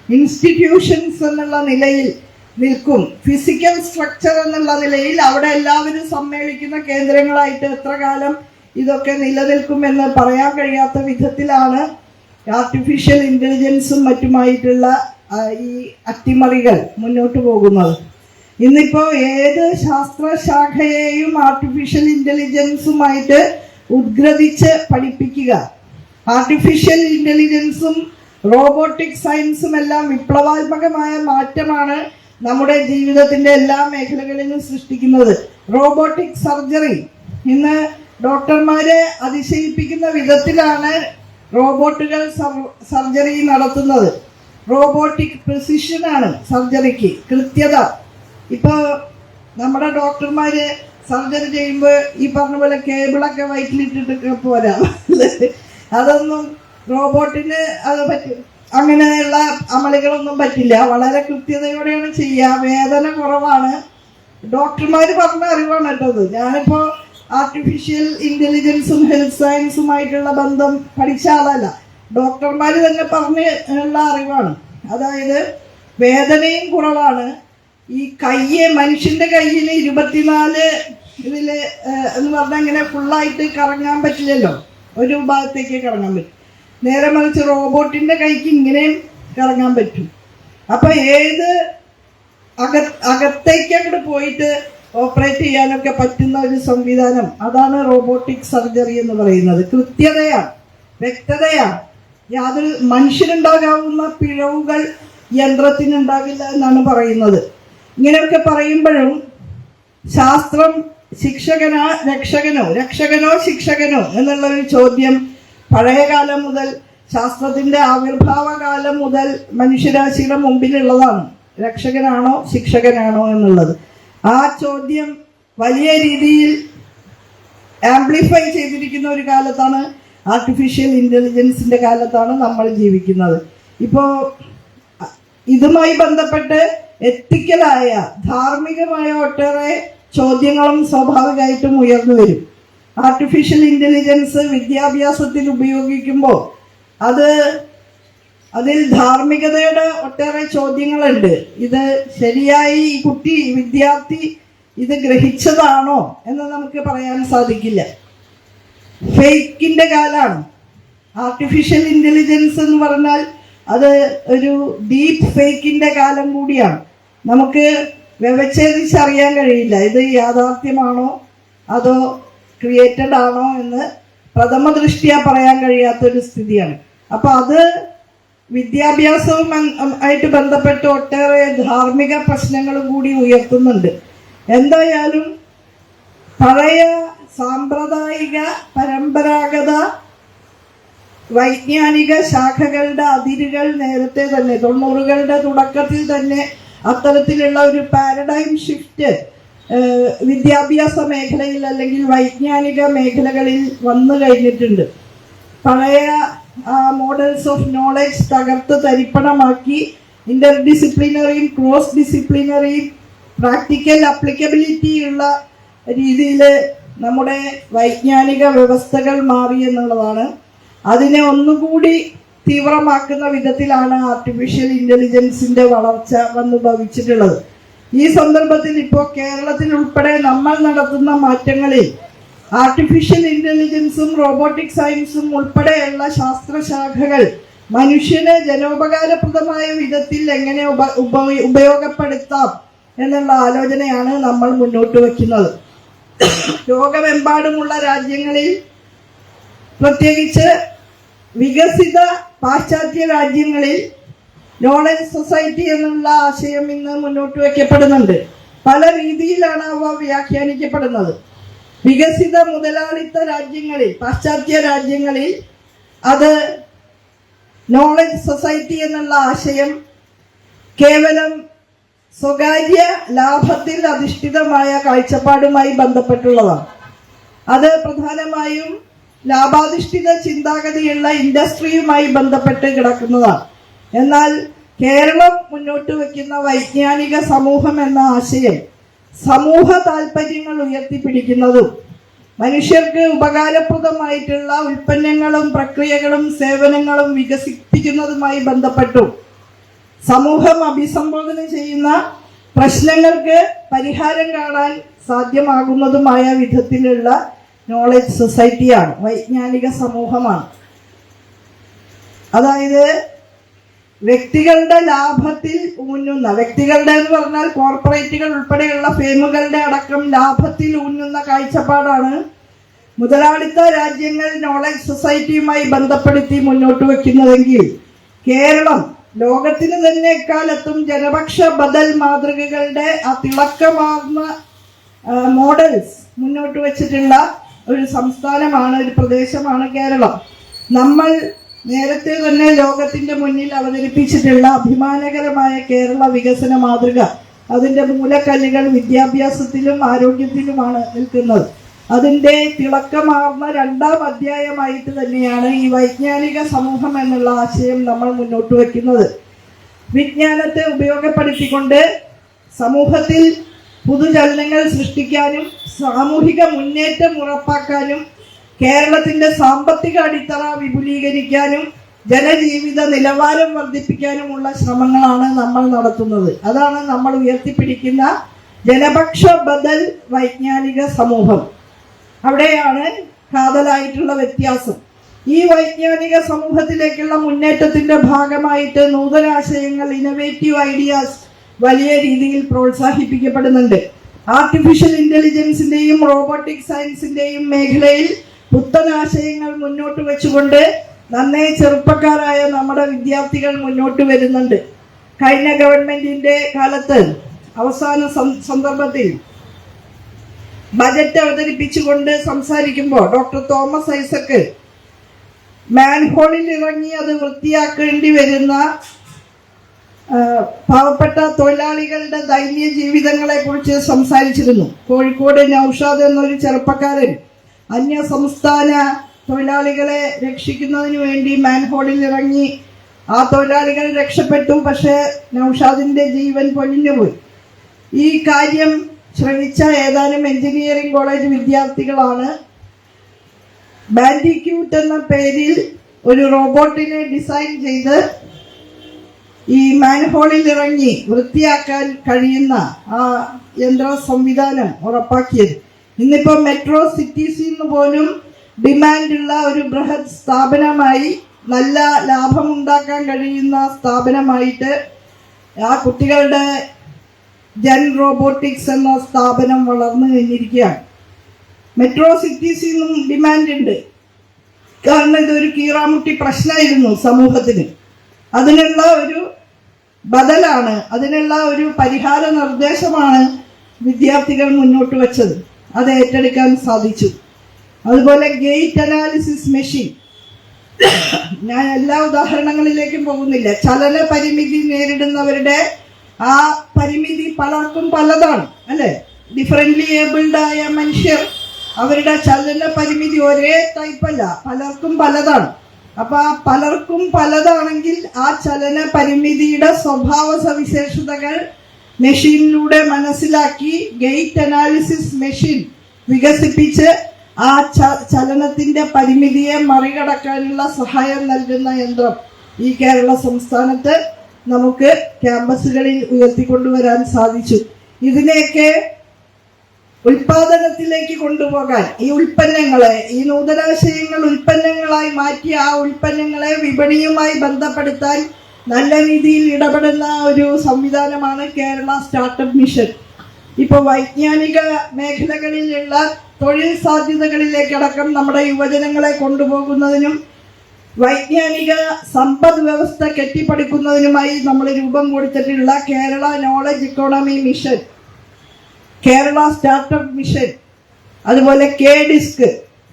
ഇൻസ്റ്റിറ്റ്യൂഷൻസ് എന്നുള്ള നിലയിൽ നിൽക്കും? ഫിസിക്കൽ സ്ട്രക്ചർ എന്നുള്ള നിലയിൽ അവിടെ എല്ലാവരും സമ്മേളിക്കുന്ന കേന്ദ്രങ്ങളായിട്ട് എത്ര കാലം ഇതൊക്കെ നിലനിൽക്കുമെന്ന് പറയാൻ കഴിയാത്ത വിധത്തിലാണ് ആർട്ടിഫിഷ്യൽ ഇൻ്റലിജൻസും മറ്റുമായിട്ടുള്ള ഈ അട്ടിമറികൾ മുന്നോട്ട് പോകുന്നത്. ഇന്നിപ്പോൾ ഏത് ശാസ്ത്രശാഖയെയും ആർട്ടിഫിഷ്യൽ ഇൻ്റലിജൻസുമായിട്ട് ഉദ്ഗ്രഥിച്ച് പഠിപ്പിക്കുക. ആർട്ടിഫിഷ്യൽ ഇൻ്റലിജൻസും റോബോട്ടിക് സയൻസും എല്ലാം വിപ്ലവാത്മകമായ മാറ്റമാണ് നമ്മുടെ ജീവിതത്തിൻ്റെ എല്ലാ മേഖലകളിലും സൃഷ്ടിക്കുന്നത്. റോബോട്ടിക് സർജറി, ഇന്ന് ഡോക്ടർമാരെ അതിശയിപ്പിക്കുന്ന വിധത്തിലാണ് റോബോട്ടുകൾ സർജറി നടത്തുന്നത്. റോബോട്ടിക് പ്രിസിഷനാണ് സർജറിക്ക്, കൃത്യത. ഇപ്പോൾ നമ്മുടെ ഡോക്ടർമാർ സർജറി ചെയ്യുമ്പോൾ ഈ പറഞ്ഞ പോലെ കേബിളൊക്കെ വയറ്റിലിട്ടിട്ട് പോരാ, അതൊന്നും റോബോട്ടിന് അത് പറ്റും. അങ്ങനെയുള്ള അമളികളൊന്നും പറ്റില്ല. വളരെ കൃത്യതയോടെയാണ് ചെയ്യുക. വേദന കുറവാണ്. ഡോക്ടർമാർ പറഞ്ഞ അറിവാണ് കേട്ടത്. ഞാനിപ്പോൾ ആർട്ടിഫിഷ്യൽ ഇന്റലിജൻസും ഹെൽത്ത് സയൻസുമായിട്ടുള്ള ബന്ധം പഠിച്ച ആളല്ല. ഡോക്ടർമാർ തന്നെ പറഞ്ഞുള്ള അറിവാണ്. അതായത് വേദനയും കുറവാണ്. ഈ മനുഷ്യന്റെ കയ്യിൽ 24 ഇതില് എന്ന് പറഞ്ഞാൽ ഇങ്ങനെ ഫുള്ളായിട്ട് കറങ്ങാൻ പറ്റില്ലല്ലോ. ഒരു ഭാഗത്തേക്ക് കറങ്ങാൻ പറ്റും. നേരെ മറിച്ച് റോബോട്ടിന്റെ കൈക്ക് ഇങ്ങനെയും കറങ്ങാൻ പറ്റും. അപ്പൊ ഏത് അകത്തേക്ക് അങ്ങോട്ട് പോയിട്ട് ഓപ്പറേറ്റ് ചെയ്യാനൊക്കെ പറ്റുന്ന ഒരു സംവിധാനം, അതാണ് റോബോട്ടിക് സർജറി എന്ന് പറയുന്നത്. കൃത്യതയാണ്, വ്യക്തതയാണ്. യാതൊരു മനുഷ്യനുണ്ടാകാവുന്ന പിഴവുകൾ യന്ത്രത്തിനുണ്ടാകില്ല എന്നാണ് പറയുന്നത്. ഇങ്ങനെയൊക്കെ പറയുമ്പോഴും ശാസ്ത്രം രക്ഷകനോ ശിക്ഷകനോ എന്നുള്ള ഒരു ചോദ്യം പഴയകാലം മുതൽ, ശാസ്ത്രത്തിന്റെ ആവിർഭാവകാലം മുതൽ മനുഷ്യരാശിയുടെ മുമ്പിലുള്ളതാണ്. രക്ഷകനാണോ ശിക്ഷകനാണോ എന്നുള്ളത്. ആ ചോദ്യം വലിയ രീതിയിൽ ആംപ്ലിഫൈ ചെയ്തിരിക്കുന്ന ഒരു കാലത്താണ്, ആർട്ടിഫിഷ്യൽ ഇന്റലിജൻസിന്റെ കാലത്താണ് നമ്മൾ ജീവിക്കുന്നത്. ഇപ്പോൾ ഇതുമായി ബന്ധപ്പെട്ട് എത്തിക്കലായ ധാർമ്മികമായ ഒട്ടേറെ ചോദ്യങ്ങളും സ്വാഭാവികമായിട്ടും ഉയർന്നു വരും. ആർട്ടിഫിഷ്യൽ ഇന്റലിജൻസ് വിദ്യാഭ്യാസത്തിൽ ഉപയോഗിക്കുമ്പോൾ അതിൽ ധാർമ്മികതയുടെ ഒട്ടേറെ ചോദ്യങ്ങളുണ്ട്. ഇത് ശരിയായി ഈ വിദ്യാർത്ഥി ഇത് ഗ്രഹിച്ചതാണോ എന്ന് നമുക്ക് പറയാൻ സാധിക്കില്ല. ഫേക്കിന്റെ കാലാണ്. ആർട്ടിഫിഷ്യൽ ഇന്റലിജൻസ് എന്ന് പറഞ്ഞാൽ അത് ഒരു ഡീപ്പ് ഫേക്കിന്റെ കാലം കൂടിയാണ്. നമുക്ക് വ്യവച്ഛേദിച്ചറിയാൻ കഴിയില്ല ഇത് യാഥാർത്ഥ്യമാണോ അതോ ക്രിയേറ്റഡ് ആണോ എന്ന് പ്രഥമ ദൃഷ്ട്യാ പറയാൻ കഴിയാത്തൊരു സ്ഥിതിയാണ്. അപ്പൊ അത് വിദ്യാഭ്യാസവും ആയിട്ട് ബന്ധപ്പെട്ട് ഒട്ടേറെ ധാർമ്മിക പ്രശ്നങ്ങളും കൂടി ഉയർത്തുന്നുണ്ട്. എന്തായാലും പഴയ സാമ്പ്രദായിക പരമ്പരാഗത വൈജ്ഞാനിക ശാഖകളുടെ അതിരുകൾ നേരത്തെ തന്നെ 90കളുടെ തുടക്കത്തിൽ തന്നെ അത്തരത്തിലുള്ള ഒരു പാരഡൈം ഷിഫ്റ്റ് വിദ്യാഭ്യാസ മേഖലയിൽ അല്ലെങ്കിൽ വൈജ്ഞാനിക മേഖലകളിൽ വന്നു കഴിഞ്ഞിട്ടുണ്ട്. പഴയ മോഡൽസ് ഓഫ് നോളജ് തകർത്ത് തരിപ്പണമാക്കി ഇന്റർ ഡിസിപ്ലിനറിയും ക്രോസ് ഡിസിപ്ലിനറിയും പ്രാക്ടിക്കൽ അപ്ലിക്കബിലിറ്റി ഉള്ള രീതിയിൽ നമ്മുടെ വൈജ്ഞാനിക വ്യവസ്ഥകൾ മാറി എന്നുള്ളതാണ്. അതിനെ ഒന്നുകൂടി തീവ്രമാക്കുന്ന വിധത്തിലാണ് ആർട്ടിഫിഷ്യൽ ഇന്റലിജൻസിന്റെ വളർച്ച വന്നു ഭവിച്ചിട്ടുള്ളത്. ഈ സന്ദർഭത്തിൽ ഇപ്പോൾ കേരളത്തിൽ ഉൾപ്പെടെ നമ്മൾ നടത്തുന്ന മാറ്റങ്ങളിൽ ആർട്ടിഫിഷ്യൽ ഇന്റലിജൻസും റോബോട്ടിക് സയൻസും ഉൾപ്പെടെയുള്ള ശാസ്ത്രശാഖകൾ മനുഷ്യന് ജനോപകാരപ്രദമായ വിധത്തിൽ എങ്ങനെ ഉപയോഗപ്പെടുത്താം എന്നുള്ള ആലോചനയാണ് നമ്മൾ മുന്നോട്ട് വയ്ക്കുന്നത്. ലോകമെമ്പാടുമുള്ള രാജ്യങ്ങളിൽ, പ്രത്യേകിച്ച് വികസിത പാശ്ചാത്യ രാജ്യങ്ങളിൽ നോളജ് സൊസൈറ്റി എന്നുള്ള ആശയം ഇന്ന് മുന്നോട്ട് വയ്ക്കപ്പെടുന്നുണ്ട്. പല രീതിയിലാണ് അവ വ്യാഖ്യാനിക്കപ്പെടുന്നത്. വികസിത മുതലാളിത്ത രാജ്യങ്ങളിൽ, പാശ്ചാത്യ രാജ്യങ്ങളിൽ അത് നോളജ് സൊസൈറ്റി എന്നുള്ള ആശയം കേവലം സ്വകാര്യ ലാഭത്തിൽ അധിഷ്ഠിതമായ കാഴ്ചപ്പാടുമായി ബന്ധപ്പെട്ടുള്ളതാണ്. അത് പ്രധാനമായും ലാഭാധിഷ്ഠിത ചിന്താഗതിയുള്ള ഇൻഡസ്ട്രിയുമായി ബന്ധപ്പെട്ട് കിടക്കുന്നതാണ്. എന്നാൽ കേരളം മുന്നോട്ട് വയ്ക്കുന്ന വൈജ്ഞാനിക സമൂഹം എന്ന ആശയം സമൂഹ താല്പര്യങ്ങൾ ഉയർത്തിപ്പിടിക്കുന്നതും മനുഷ്യർക്ക് ഉപകാരപ്രദമായിട്ടുള്ള ഉൽപ്പന്നങ്ങളും പ്രക്രിയകളും സേവനങ്ങളും വികസിപ്പിക്കുന്നതുമായി ബന്ധപ്പെട്ടും സമൂഹം അഭിസംബോധന ചെയ്യുന്ന പ്രശ്നങ്ങൾക്ക് പരിഹാരം കാണാൻ സാധ്യമാകുന്നതുമായ വിധത്തിലുള്ള നോളജ് സൊസൈറ്റിയാണ്, വൈജ്ഞാനിക സമൂഹമാണ്. അതായത് വ്യക്തികളുടെ ലാഭത്തിൽ ഊന്നുന്ന, വ്യക്തികളുടെ എന്ന് പറഞ്ഞാൽ കോർപ്പറേറ്റുകൾ ഉൾപ്പെടെയുള്ള ഫേമുകളുടെ അടക്കം ലാഭത്തിൽ ഊന്നുന്ന കാഴ്ചപ്പാടാണ് മുതലാളിത്ത രാജ്യങ്ങൾ നോളജ് സൊസൈറ്റിയുമായി ബന്ധപ്പെടുത്തി മുന്നോട്ട് വയ്ക്കുന്നതെങ്കിൽ കേരളം ലോകത്തിന് തന്നെ എക്കാലത്തും ജനപക്ഷ ബദൽ മാതൃകകളുടെ ആ തിളക്കമാർന്ന മോഡൽസ് മുന്നോട്ട് വച്ചിട്ടുള്ള ഒരു സംസ്ഥാനമാണ്, ഒരു പ്രദേശമാണ് കേരളം. നമ്മൾ നേരത്തെ തന്നെ ലോകത്തിന്റെ മുന്നിൽ അവതരിപ്പിച്ചിട്ടുള്ള അഭിമാനകരമായ കേരള വികസന മാതൃക, അതിന്റെ മൂലക്കല്ലുകൾ വിദ്യാഭ്യാസത്തിലും ആരോഗ്യത്തിലുമാണ് നിൽക്കുന്നത്. അതിൻ്റെ തിളക്കമാർന്ന 2ാം അധ്യായമായിട്ട് തന്നെയാണ് ഈ വൈജ്ഞാനിക സമൂഹം എന്നുള്ള ആശയം നമ്മൾ മുന്നോട്ട് വയ്ക്കുന്നത്. വിജ്ഞാനത്തെ ഉപയോഗപ്പെടുത്തിക്കൊണ്ട് സമൂഹത്തിൽ പുതുചലനങ്ങൾ സൃഷ്ടിക്കാനും സാമൂഹിക മുന്നേറ്റം ഉറപ്പാക്കാനും കേരളത്തിൻ്റെ സാമ്പത്തിക അടിത്തറ വിപുലീകരിക്കാനും ജനജീവിത നിലവാരം വർദ്ധിപ്പിക്കാനുമുള്ള ശ്രമങ്ങളാണ് നമ്മൾ നടത്തുന്നത്. അതാണ് നമ്മൾ ഉയർത്തിപ്പിടിക്കുന്ന ജനപക്ഷ ബദൽ വൈജ്ഞാനിക സമൂഹം. അവിടെയാണ് കാതലായിട്ടുള്ള വ്യത്യാസം. ഈ വൈജ്ഞാനിക സമൂഹത്തിലേക്കുള്ള മുന്നേറ്റത്തിന്റെ ഭാഗമായിട്ട് നൂതനാശയങ്ങൾ, ഇന്നോവേറ്റീവ് ഐഡിയാസ് വലിയ രീതിയിൽ പ്രോത്സാഹിപ്പിക്കപ്പെടുന്നുണ്ട്. ആർട്ടിഫിഷ്യൽ ഇന്റലിജൻസിന്റെയും റോബോട്ടിക് സയൻസിന്റെയും മേഖലയിൽ പുത്തനാശയങ്ങൾ മുന്നോട്ട് വെച്ചുകൊണ്ട് നന്നേ ചെറുപ്പക്കാരായ നമ്മുടെ വിദ്യാർത്ഥികൾ മുന്നോട്ട് വരുന്നുണ്ട്. കഴിഞ്ഞ ഗവൺമെന്റിന്റെ കാലത്ത് അവസാന സന്ദർഭത്തിൽ ബജറ്റ് അവതരിപ്പിച്ചുകൊണ്ട് സംസാരിക്കുമ്പോൾ ഡോക്ടർ തോമസ് ഐസക് മാൻഹോളിൽ ഇറങ്ങി അത് വൃത്തിയാക്കേണ്ടി വരുന്ന പാവപ്പെട്ട തൊഴിലാളികളുടെ ദൈന്യ ജീവിതങ്ങളെ കുറിച്ച് സംസാരിച്ചിരുന്നു. കോഴിക്കോട് നൌഷാദ് എന്നൊരു ചെറുപ്പക്കാരൻ അന്യ സംസ്ഥാന തൊഴിലാളികളെ രക്ഷിക്കുന്നതിന് വേണ്ടി മാൻഹോളിൽ ഇറങ്ങി. ആ തൊഴിലാളികൾ രക്ഷപ്പെട്ടു, പക്ഷേ നൌഷാദിന്റെ ജീവൻ പൊലിഞ്ഞുപോയി. ഈ കാര്യം ശ്രമിച്ച ഏതാനും എഞ്ചിനീയറിംഗ് കോളേജ് വിദ്യാർത്ഥികളാണ് ബാൻഡിക്യൂട്ട് എന്ന പേരിൽ ഒരു റോബോട്ടിനെ ഡിസൈൻ ചെയ്ത് ഈ മാൻഹോളിൽ ഇറങ്ങി വൃത്തിയാക്കാൻ കഴിയുന്ന ആ യന്ത്ര സംവിധാനം ഉറപ്പാക്കിയത്. ഇന്നിപ്പോൾ മെട്രോ സിറ്റീസിൽ നിന്ന് പോലും ഡിമാൻഡുള്ള ഒരു ബൃഹത് സ്ഥാപനമായി, നല്ല ലാഭമുണ്ടാക്കാൻ കഴിയുന്ന സ്ഥാപനമായിട്ട് ആ കുട്ടികളുടെ ജൻ റോബോട്ടിക്സ് എന്ന സ്ഥാപനം വളർന്നു കഴിഞ്ഞിരിക്കുകയാണ്. മെട്രോ സിറ്റീസിൽ നിന്നും ഡിമാൻഡ് ഉണ്ട്. കാരണം ഇതൊരു കീറാമുട്ടി പ്രശ്നമായിരുന്നു സമൂഹത്തിന്. അതിനുള്ള ഒരു ബദലാണ്, അതിനുള്ള ഒരു പരിഹാര നിർദ്ദേശമാണ് വിദ്യാർത്ഥികൾ മുന്നോട്ട് വച്ചത്. അത് ഏറ്റെടുക്കാൻ സാധിച്ചു. അതുപോലെ ഗേറ്റ് അനാലിസിസ് മെഷീൻ, ഞാൻ എല്ലാ ഉദാഹരണങ്ങളിലേക്കും പോകുന്നില്ല. ചലന പരിമിതി നേരിടുന്നവരുടെ ആ പരിമിതി പലർക്കും പലതാണ്, അല്ലെ? ഡിഫറൻ്റ്ലി ഏബിൾഡ് ആയ മനുഷ്യർ, അവരുടെ ചലന പരിമിതി ഒരേ ടൈപ്പല്ല, പലർക്കും പലതാണ്. അപ്പൊ ആ പലർക്കും പലതാണെങ്കിൽ ആ ചലന പരിമിതിയുടെ സ്വഭാവ സവിശേഷതകൾ മെഷീനിലൂടെ മനസ്സിലാക്കി ഗേറ്റ് അനാലിസിസ് മെഷീൻ വികസിപ്പിച്ച് ആ ചലനത്തിന്റെ പരിമിതിയെ മറികടക്കാനുള്ള സഹായം നൽകുന്ന യന്ത്രം ഈ കേരള സംസ്ഥാനത്ത് നമുക്ക് ക്യാമ്പസുകളിൽ ഉയർത്തിക്കൊണ്ടുവരാൻ സാധിച്ചു. ഇതിനെയൊക്കെ ഉൽപാദനത്തിലേക്ക് കൊണ്ടുപോകാൻ ഈ ഉൽപ്പന്നങ്ങളെ, ഈ നൂതനാശയങ്ങൾ ഉൽപ്പന്നങ്ങളായി മാറ്റി ആ ഉൽപ്പന്നങ്ങളെ വിപണിയുമായി ബന്ധപ്പെടുത്താൻ നല്ല രീതിയിൽ ഇടപെടുന്ന ഒരു സംവിധാനമാണ് കേരള സ്റ്റാർട്ടപ്പ് മിഷൻ. ഇപ്പോൾ വൈജ്ഞാനിക മേഖലകളിലുള്ള തൊഴിൽ സാധ്യതകളിലേക്കടക്കം നമ്മുടെ യുവജനങ്ങളെ കൊണ്ടുപോകുന്നതിനും വൈജ്ഞാനിക സമ്പദ് വ്യവസ്ഥ കെട്ടിപ്പടുക്കുന്നതിനുമായി നമ്മൾ രൂപം കൊടുത്തിട്ടുള്ള Kerala knowledge economy mission, Kerala startup mission, അതുപോലെ KDISC,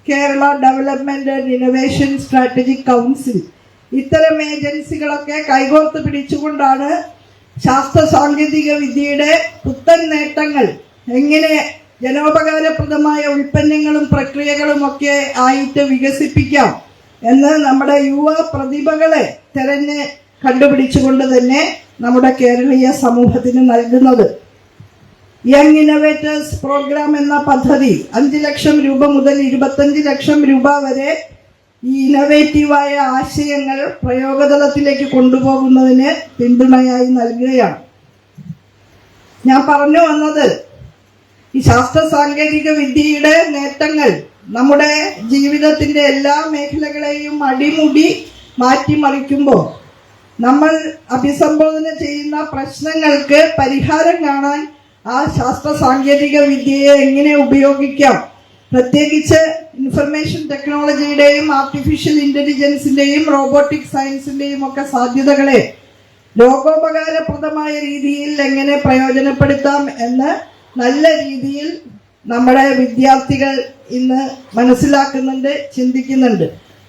Kerala development and innovation strategic council, ഇത്തരം ഏജൻസികളൊക്കെ കൈകോർത്ത് പിടിച്ചുകൊണ്ടാണ് ശാസ്ത്ര സാങ്കേതിക വിദ്യയുടെ പുത്തൻ നേട്ടങ്ങൾ എങ്ങനെ ജനോപകാരപ്രദമായ ഉൽപ്പന്നങ്ങളും പ്രക്രിയകളും ഒക്കെ ആയിട്ട് വികസിപ്പിക്കാം എന്ന് നമ്മുടെ യുവ പ്രതിഭകളെ തെരഞ്ഞ് കണ്ടുപിടിച്ചുകൊണ്ട് തന്നെ നമ്മുടെ കേരളീയ സമൂഹത്തിന് നൽകുന്നത്. യങ് ഇന്നോവേറ്റേഴ്സ് പ്രോഗ്രാം എന്ന പദ്ധതി 5 ലക്ഷം രൂപ മുതൽ 25 ലക്ഷം രൂപ വരെ ഈ ഇന്നോവേറ്റീവായ ആശയങ്ങൾ പ്രയോഗതലത്തിലേക്ക് കൊണ്ടുപോകുന്നതിന് പിന്തുണയായി നൽകുകയാണ്. ഞാൻ പറഞ്ഞു വന്നത്, ഈ ശാസ്ത്ര സാങ്കേതിക വിദ്യയുടെ നേട്ടങ്ങൾ നമ്മുടെ ജീവിതത്തിന്റെ എല്ലാ മേഖലകളെയും അടിമുടി മാറ്റിമറിക്കുമ്പോൾ നമ്മൾ അഭിസംബോധന ചെയ്യുന്ന പ്രശ്നങ്ങൾക്ക് പരിഹാരം കാണാൻ ആ ശാസ്ത്ര സാങ്കേതിക വിദ്യയെ എങ്ങനെ ഉപയോഗിക്കാം, പ്രത്യേകിച്ച് ഇൻഫർമേഷൻ ടെക്നോളജിയുടെയും ആർട്ടിഫിഷ്യൽ ഇന്റലിജൻസിന്റെയും റോബോട്ടിക് സയൻസിന്റെയും ഒക്കെ സാധ്യതകളെ ലോകോപകാരപ്രദമായ രീതിയിൽ എങ്ങനെ പ്രയോജനപ്പെടുത്താം എന്ന് നല്ല രീതിയിൽ നമ്മുടെ വിദ്യാർത്ഥികൾ ഇന്ന് മനസ്സിലാക്കുന്നുണ്ട്, ചിന്തിക്കുന്നുണ്ട്.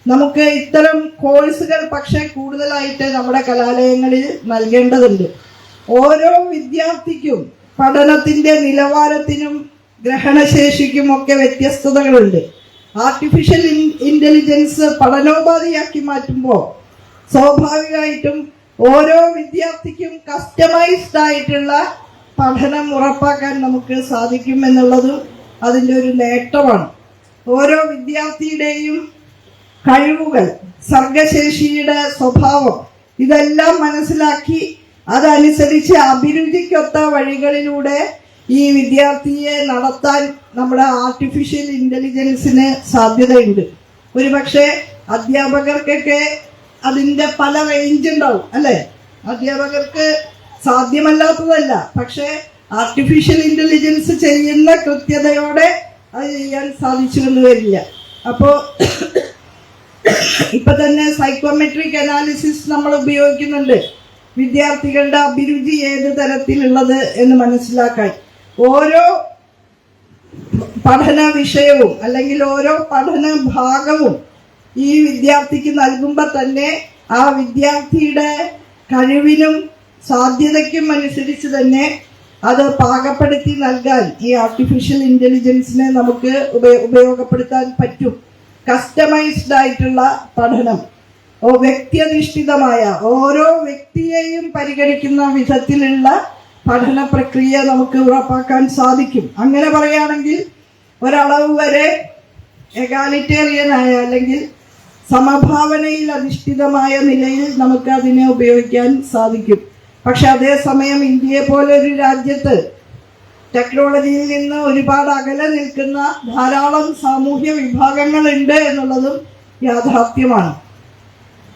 നമുക്ക് ഇത്തരം കോഴ്സുകൾ പക്ഷേ കൂടുതലായിട്ട് നമ്മുടെ കലാലയങ്ങളിൽ നൽകേണ്ടതുണ്ട്. ഓരോ വിദ്യാർത്ഥിക്കും പഠനത്തിന്റെ നിലവാരത്തിനും ഗ്രഹണശേഷിക്കും ഒക്കെ വ്യത്യസ്തതകളുണ്ട്. ആർട്ടിഫിഷ്യൽ ഇന്റലിജൻസ് പഠനോപാധിയാക്കി മാറ്റുമ്പോൾ സ്വാഭാവികമായിട്ടും ഓരോ വിദ്യാർത്ഥിക്കും കസ്റ്റമൈസ്ഡ് ആയിട്ടുള്ള പഠനം ഉറപ്പാക്കാൻ നമുക്ക് സാധിക്കും എന്നുള്ളതും അതിൻ്റെ ഒരു നേട്ടമാണ്. ഓരോ വിദ്യാർത്ഥിയുടെയും കഴിവുകൾ, സർഗശേഷിയുടെ സ്വഭാവം ഇതെല്ലാം മനസ്സിലാക്കി അതനുസരിച്ച് അഭിരുചിക്കൊത്ത വഴികളിലൂടെ ഈ വിദ്യാർത്ഥിയെ നടത്താൻ നമ്മുടെ ആർട്ടിഫിഷ്യൽ ഇന്റലിജൻസിന് സാധ്യതയുണ്ട്. ഒരുപക്ഷെ അധ്യാപകർക്കൊക്കെ അതിൻ്റെ പല റേഞ്ച് ഉണ്ടാവും അല്ലേ? അധ്യാപകർക്ക് സാധ്യമല്ലാത്തതല്ല, പക്ഷെ ആർട്ടിഫിഷ്യൽ ഇന്റലിജൻസ് ചെയ്യുന്ന കൃത്യതയോടെ അത് ചെയ്യാൻ സാധിച്ചു എന്ന് വരില്ല. അപ്പോൾ ഇപ്പൊ തന്നെ സൈക്കോമെട്രിക് അനാലിസിസ് നമ്മൾ ഉപയോഗിക്കുന്നുണ്ട് വിദ്യാർത്ഥികളുടെ അഭിരുചി ഏത് തരത്തിലുള്ളത് എന്ന് മനസ്സിലാക്കാൻ. ഓരോ പഠന വിഷയവും അല്ലെങ്കിൽ ഓരോ പഠന ഭാഗവും ഈ വിദ്യാർത്ഥിക്ക് നൽകുമ്പോൾ തന്നെ ആ വിദ്യാർത്ഥിയുടെ കഴിവിനും സാധ്യതയ്ക്കും അനുസരിച്ച് തന്നെ അത് പാകപ്പെടുത്തി നൽകാൻ ഈ ആർട്ടിഫിഷ്യൽ ഇന്റലിജൻസിനെ നമുക്ക് ഉപയോഗപ്പെടുത്താൻ പറ്റും. കസ്റ്റമൈസ്ഡ് ആയിട്ടുള്ള പഠനം, വ്യക്തിയധിഷ്ഠിതമായ ഓരോ വ്യക്തിയെയും പരിഗണിക്കുന്ന വിധത്തിലുള്ള പഠന പ്രക്രിയ നമുക്ക് ഉറപ്പാക്കാൻ സാധിക്കും. അങ്ങനെ പറയുകയാണെങ്കിൽ ഒരളവ് വരെ എഗാലിറ്റേറിയനായ അല്ലെങ്കിൽ സമഭാവനയിൽ അധിഷ്ഠിതമായ നിലയിൽ നമുക്ക് അതിനെ ഉപയോഗിക്കാൻ സാധിക്കും. പക്ഷെ അതേസമയം ഇന്ത്യയെ പോലെ ഒരു രാജ്യത്ത് ടെക്നോളജിയിൽ നിന്ന് ഒരുപാട് അകലെ നിൽക്കുന്ന ധാരാളം സാമൂഹ്യ വിഭാഗങ്ങളുണ്ട് എന്നുള്ളതും യാഥാർത്ഥ്യമാണ്.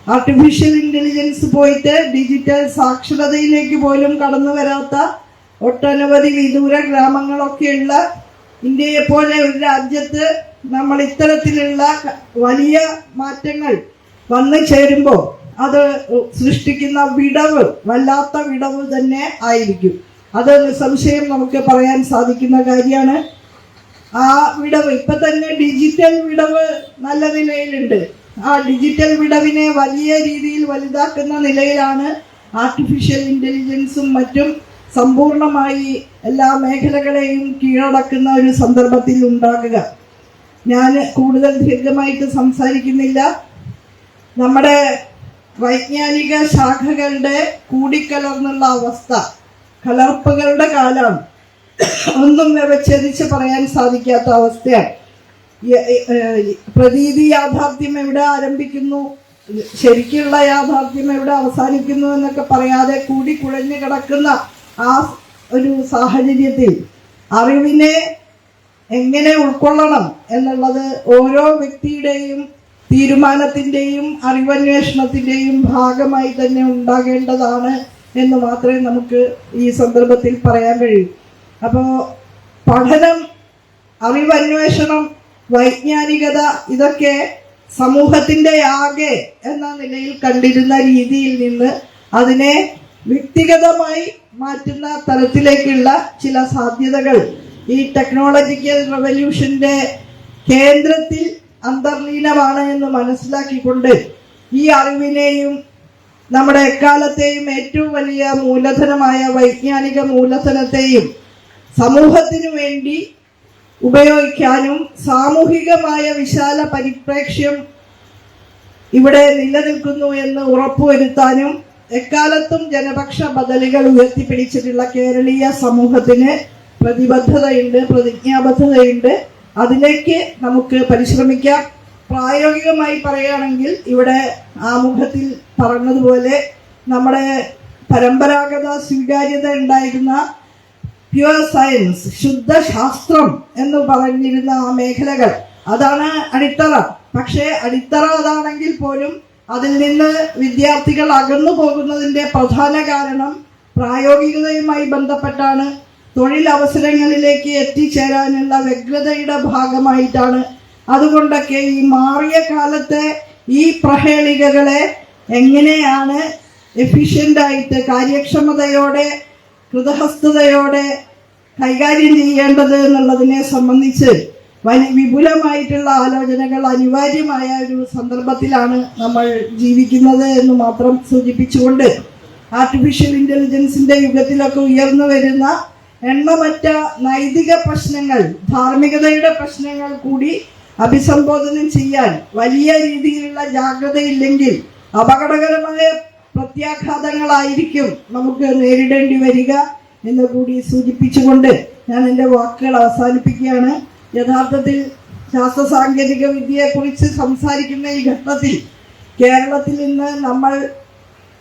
ആർട്ടിഫിഷ്യൽ ഇന്റലിജൻസ് പോയിട്ട് ഡിജിറ്റൽ സാക്ഷരതയിലേക്ക് പോലും കടന്നു വരാത്ത ഒട്ടനവധി വിദൂര ഗ്രാമങ്ങളൊക്കെയുള്ള ഇന്ത്യയെ പോലെ ഒരു രാജ്യത്ത് നമ്മൾ ഇത്തരത്തിലുള്ള വലിയ മാറ്റങ്ങൾ വന്നു ചേരുമ്പോൾ അത് സൃഷ്ടിക്കുന്ന വിടവ് വല്ലാത്ത വിടവ് തന്നെ ആയിരിക്കും. അത് നിസ്സംശയം നമുക്ക് പറയാൻ സാധിക്കുന്ന കാര്യമാണ്. ആ വിടവ് ഇപ്പൊ തന്നെ ഡിജിറ്റൽ വിടവ് നല്ല നിലയിലുണ്ട്. ആ ഡിജിറ്റൽ വിടവിനെ വലിയ രീതിയിൽ വലുതാക്കുന്ന നിലയിലാണ് ആർട്ടിഫിഷ്യൽ ഇന്റലിജൻസും മറ്റും സമ്പൂർണമായി എല്ലാ മേഖലകളെയും കീഴടക്കുന്ന ഒരു സന്ദർഭത്തിൽ ഉണ്ടാകുക. ഞാൻ കൂടുതൽ ദീർഘമായിട്ട് സംസാരിക്കുന്നില്ല. നമ്മുടെ വൈജ്ഞാനിക ശാഖകളുടെ കൂടിക്കലർന്നുള്ള അവസ്ഥ, കലർപ്പുകളുടെ കാലമാണ്. ഒന്നും വ്യവച്ഛേദിച്ച് പറയാൻ സാധിക്കാത്ത അവസ്ഥയാണ്. പ്രതീതി യാഥാർത്ഥ്യം എവിടെ ആരംഭിക്കുന്നു, ശരിക്കുള്ള യാഥാർത്ഥ്യം എവിടെ അവസാനിക്കുന്നു എന്നൊക്കെ പറയാതെ കൂടി കുഴഞ്ഞു കിടക്കുന്ന ആ ഒരു സാഹചര്യത്തിൽ അറിവിനെ എങ്ങനെ ഉൾക്കൊള്ളണം എന്നുള്ളത് ഓരോ വ്യക്തിയുടെയും തീരുമാനത്തിൻ്റെയും അറിവന്വേഷണത്തിൻ്റെയും ഭാഗമായി തന്നെ ഉണ്ടാകേണ്ടതാണ് എന്ന് മാത്രമേ നമുക്ക് ഈ സന്ദർഭത്തിൽ പറയാൻ കഴിയൂ. അപ്പോൾ പഠനം, അറിവന്വേഷണം, വൈജ്ഞാനികത ഇതൊക്കെ സമൂഹത്തിൻ്റെ ആകെ എന്ന നിലയിൽ കണ്ടിരുന്ന രീതിയിൽ നിന്ന് അതിനെ വ്യക്തിഗതമായി മാറ്റുന്ന തരത്തിലേക്കുള്ള ചില സാധ്യതകൾ ഈ ടെക്നോളജിക്കൽ റെവല്യൂഷന്റെ കേന്ദ്രത്തിൽ അന്തർലീനമാണ് എന്ന് മനസ്സിലാക്കിക്കൊണ്ട് ഈ അറിവിനെയും നമ്മുടെ എക്കാലത്തെയും ഏറ്റവും വലിയ മൂലധനമായ വൈജ്ഞാനിക മൂലധനത്തെയും സമൂഹത്തിനു വേണ്ടി ഉപയോഗിക്കാനും സാമൂഹികമായ വിശാല പരിപ്രേക്ഷ്യം ഇവിടെ നിലനിൽക്കുന്നു എന്ന് ഉറപ്പുവരുത്താനും എക്കാലത്തും ജനപക്ഷ ബദലുകൾ ഉയർത്തിപ്പിടിച്ചിട്ടുള്ള കേരളീയ സമൂഹത്തിന് പ്രതിബദ്ധതയുണ്ട്, പ്രതിജ്ഞാബദ്ധതയുണ്ട്. അതിലേക്ക് നമുക്ക് പരിശ്രമിക്കാം. പ്രായോഗികമായി പറയുകയാണെങ്കിൽ ഇവിടെ ആമുഖത്തിൽ പറഞ്ഞതുപോലെ നമ്മുടെ പരമ്പരാഗത സ്വീകാര്യത ഉണ്ടായിരുന്ന പ്യുവർ സയൻസ്, ശുദ്ധശാസ്ത്രം എന്ന് പറഞ്ഞിരുന്ന ആ മേഖലകൾ, അതാണ് അടിത്തറ. പക്ഷേ അടിത്തറ അതാണെങ്കിൽ പോലും അതിൽ നിന്ന് വിദ്യാർത്ഥികൾ അകന്നു പോകുന്നതിൻ്റെ പ്രധാന കാരണം പ്രായോഗികതയുമായി ബന്ധപ്പെട്ടാണ്. തൊഴിലവസരങ്ങളിലേക്ക് എത്തിച്ചേരാനുള്ള വ്യഗ്രതയുടെ ഭാഗമായിട്ടാണ്. അതുകൊണ്ടൊക്കെ ഈ മാറിയ കാലത്തെ ഈ പ്രഹേളികകളെ എങ്ങനെയാണ് എഫിഷ്യൻ്റായിട്ട് കാര്യക്ഷമതയോടെ കൃതഹസ്തയോടെ കൈകാര്യം ചെയ്യേണ്ടത് എന്നുള്ളതിനെ സംബന്ധിച്ച് വിപുലമായിട്ടുള്ള ആലോചനകൾ അനിവാര്യമായ ഒരു സന്ദർഭത്തിലാണ് നമ്മൾ ജീവിക്കുന്നത് എന്ന് മാത്രം സൂചിപ്പിച്ചുകൊണ്ട് ആർട്ടിഫിഷ്യൽ ഇന്റലിജൻസിന്റെ യുഗത്തിലൊക്കെ ഉയർന്നു വരുന്ന എണ്ണമറ്റ നൈതിക പ്രശ്നങ്ങൾ, ധാർമ്മികതയുടെ പ്രശ്നങ്ങൾ കൂടി അഭിസംബോധന ചെയ്യാൻ വലിയ രീതിയിലുള്ള ജാഗ്രതയില്ലെങ്കിൽ അപകടകരമായ പ്രത്യാഘാതങ്ങളായിരിക്കും നമുക്ക് നേരിടേണ്ടി വരിക എന്ന് കൂടി സൂചിപ്പിച്ചുകൊണ്ട് ഞാൻ എൻ്റെ വാക്കുകൾ അവസാനിപ്പിക്കുകയാണ്. യഥാർത്ഥത്തിൽ ശാസ്ത്ര സാങ്കേതിക വിദ്യയെക്കുറിച്ച് സംസാരിക്കുന്ന ഈ ഘട്ടത്തിൽ കേരളത്തിൽ ഇന്ന് നമ്മൾ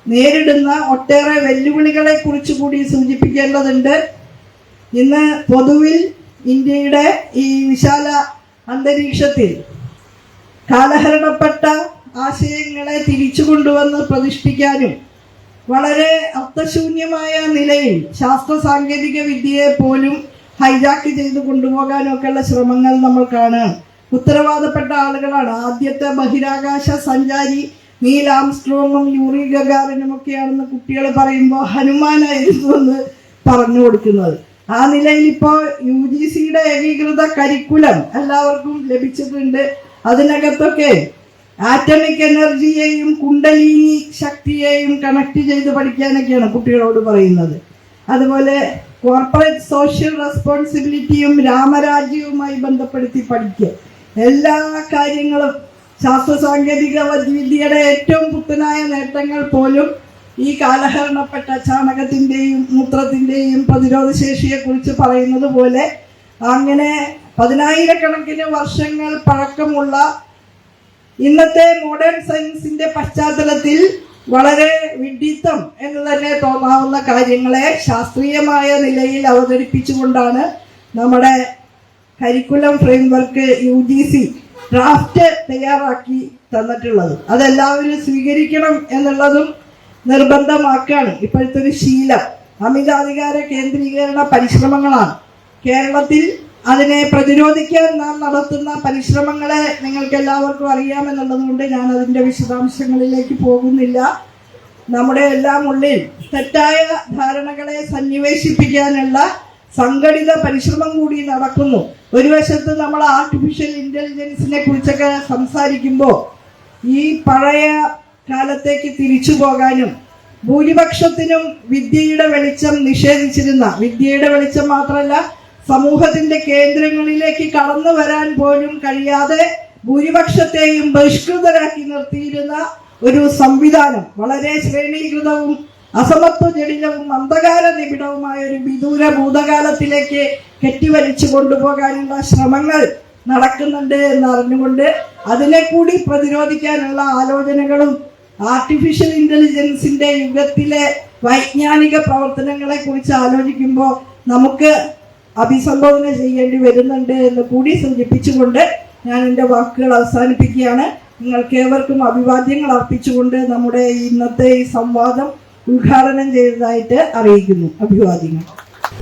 നേരിടുന്ന ഒട്ടേറെ വെല്ലുവിളികളെ കുറിച്ച് കൂടി സൂചിപ്പിക്കേണ്ടതുണ്ട്. ഇന്ന് പൊതുവിൽ ഇന്ത്യയുടെ ഈ വിശാല അന്തരീക്ഷത്തിൽ കാലഹരണപ്പെട്ട ആശയങ്ങളെ തിരിച്ചു കൊണ്ടുവന്ന് പ്രതിഷ്ഠിക്കാനും വളരെ അർത്ഥശൂന്യമായ നിലയിൽ ശാസ്ത്ര സാങ്കേതിക വിദ്യയെ പോലും ഹൈജാക്ക് ചെയ്ത് കൊണ്ടുപോകാനും ഒക്കെയുള്ള ശ്രമങ്ങൾ നമ്മൾ കാണുകയാണ്. ഉത്തരവാദപ്പെട്ട ആളുകളാണ്. ആദ്യത്തെ ബഹിരാകാശ സഞ്ചാരി നീൽ ആംസ്ട്രോങ്ങും യൂറി ഗഗാറിനും ഒക്കെയാണെന്ന് കുട്ടികൾ പറയുമ്പോൾ ഹനുമാനായിരുന്നു എന്ന് പറഞ്ഞു കൊടുക്കുന്നത്. ആ നിലയിൽ ഇപ്പോൾ UGCയുടെ ഏകീകൃത കരിക്കുലം എല്ലാവർക്കും ലഭിച്ചിട്ടുണ്ട്. അതിനകത്തൊക്കെ ആറ്റമിക് എനർജിയെയും കുണ്ടലിനി ശക്തിയെയും കണക്ട് ചെയ്ത് പഠിക്കാനൊക്കെയാണ് കുട്ടികളോട് പറയുന്നത്. അതുപോലെ കോർപ്പറേറ്റ് സോഷ്യൽ റെസ്പോൺസിബിലിറ്റിയും രാമരാജ്യവുമായി ബന്ധപ്പെടുത്തി പഠിക്കുക. എല്ലാ കാര്യങ്ങളും ശാസ്ത്ര സാങ്കേതിക വിദ്യയുടെ ഏറ്റവും പുത്തനായ നേട്ടങ്ങൾ പോലും ഈ കാലഹരണപ്പെട്ട ചാണകത്തിൻ്റെയും മൂത്രത്തിൻ്റെയും പ്രതിരോധ ശേഷിയെക്കുറിച്ച് പറയുന്നത് പോലെ അങ്ങനെ 10,000-കണക്കിന് വർഷങ്ങൾ പഴക്കമുള്ള ഇന്നത്തെ മോഡേൺ സയൻസിന്റെ പശ്ചാത്തലത്തിൽ വളരെ വിഡിത്തം എന്ന് തന്നെ തോന്നാവുന്ന കാര്യങ്ങളെ ശാസ്ത്രീയമായ നിലയിൽ അവതരിപ്പിച്ചുകൊണ്ടാണ് നമ്മുടെ കരിക്കുലം ഫ്രെയിംവർക്ക് UGC ഡ്രാഫ്റ്റ് തയ്യാറാക്കി തന്നിട്ടുള്ളത്. അതെല്ലാവരും സ്വീകരിക്കണം എന്നുള്ളതും നിർബന്ധമാക്കാണ്. ഇപ്പോഴത്തെ ഒരു ശീലം അമിതാധികാര കേന്ദ്രീകരണ പരിശ്രമങ്ങളാണ്. കേരളത്തിൽ അതിനെ പ്രതിരോധിക്കാൻ നാം നടത്തുന്ന പരിശ്രമങ്ങളെ നിങ്ങൾക്ക് എല്ലാവർക്കും അറിയാമെന്നുള്ളത് കൊണ്ട് ഞാൻ അതിൻ്റെ വിശദാംശങ്ങളിലേക്ക് പോകുന്നില്ല. നമ്മുടെ എല്ലാം ഉള്ളിൽ തെറ്റായ ധാരണകളെ സന്നിവേശിപ്പിക്കാനുള്ള സംഘടിത പരിശ്രമം കൂടി നടക്കുന്നു. ഒരു വശത്ത് നമ്മൾ ആർട്ടിഫിഷ്യൽ ഇന്റലിജൻസിനെ കുറിച്ചൊക്കെ സംസാരിക്കുമ്പോൾ ഈ പഴയ കാലത്തേക്ക് തിരിച്ചു പോകാനും ഭൂരിപക്ഷത്തിനും വിദ്യയുടെ വെളിച്ചം നിഷേധിച്ചിരുന്ന, വിദ്യയുടെ വെളിച്ചം മാത്രമല്ല സമൂഹത്തിന്റെ കേന്ദ്രങ്ങളിലേക്ക് കടന്നു വരാൻ പോലും കഴിയാതെ ഭൂരിപക്ഷത്തെയും ബഹിഷ്കൃതരാക്കി നിർത്തിയിരുന്ന ഒരു സംവിധാനം, വളരെ ശ്രേണീകൃതവും അസമത്വ ജടിലവും അന്ധകാര നിബിഡവുമായ ഒരു വിദൂര ഭൂതകാലത്തിലേക്ക് കെട്ടിവലിച്ചു കൊണ്ടുപോകാനുള്ള ശ്രമങ്ങൾ നടക്കുന്നുണ്ട് എന്നറിഞ്ഞുകൊണ്ട് അതിനെ കൂടി പ്രതിരോധിക്കാനുള്ള ആലോചനകളും ആർട്ടിഫിഷ്യൽ ഇന്റലിജൻസിന്റെ യുഗത്തിലെ വൈജ്ഞാനിക പ്രവർത്തനങ്ങളെ കുറിച്ച് ആലോചിക്കുമ്പോൾ നമുക്ക് അഭിസംബോധന ചെയ്യേണ്ടി വരുന്നുണ്ട് എന്ന് കൂടി സൂചിപ്പിച്ചുകൊണ്ട് ഞാൻ എൻ്റെ വാക്കുകൾ അവസാനിപ്പിക്കുകയാണ്. നിങ്ങൾക്ക് ഏവർക്കും അഭിവാദ്യങ്ങൾ അർപ്പിച്ചുകൊണ്ട് നമ്മുടെ ഇന്നത്തെ ഈ സംവാദം ഉദ്ഘാടനം ചെയ്തതായിട്ട് അറിയിക്കുന്നു. അഭിവാദ്യങ്ങൾ.